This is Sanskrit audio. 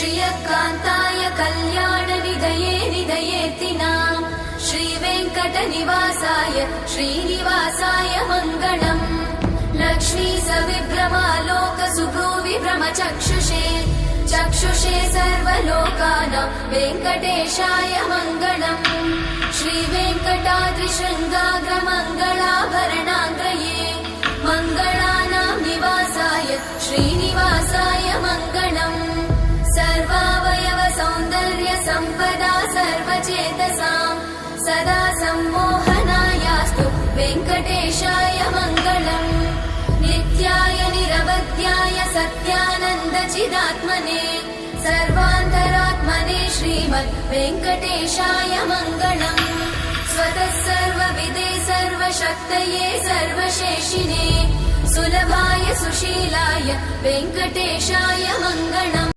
श्रियकान्ताय कल्याणनिधये निधयेऽर्तिनाम् श्रीवेङ्कटनिवासाय श्रीनिवासाय मङ्गलम् लक्ष्मी सविभ्रमालोक सुभ्रूविभ्रमचक्षुषे चक्षुषे सर्वलोकानां वेङ्कटेशाय मङ्गलम् श्रीवेङ्कटाद्रिशृङ्गाग्रमङ्गलाभरणाङ्गये मङ्गलानां निवासाय श्रीनिवासाय मङ्गलम् सर्वावयव सौन्दर्य सम्पदा सर्वचेतसां सदा सम्मोहनायास्तु वेङ्कटेशाय मङ्गलम् नित्याय निरवध्याय सत्यानन्दचिदात्मने सर्वान्तरात्मने श्रीमद् वेङ्कटेशाय मङ्गलम् स्वतः सर्वविदे सर्वशक्तये सर्वशेषिने सुलभाय सुशीलाय वेङ्कटेशाय मङ्गलम्।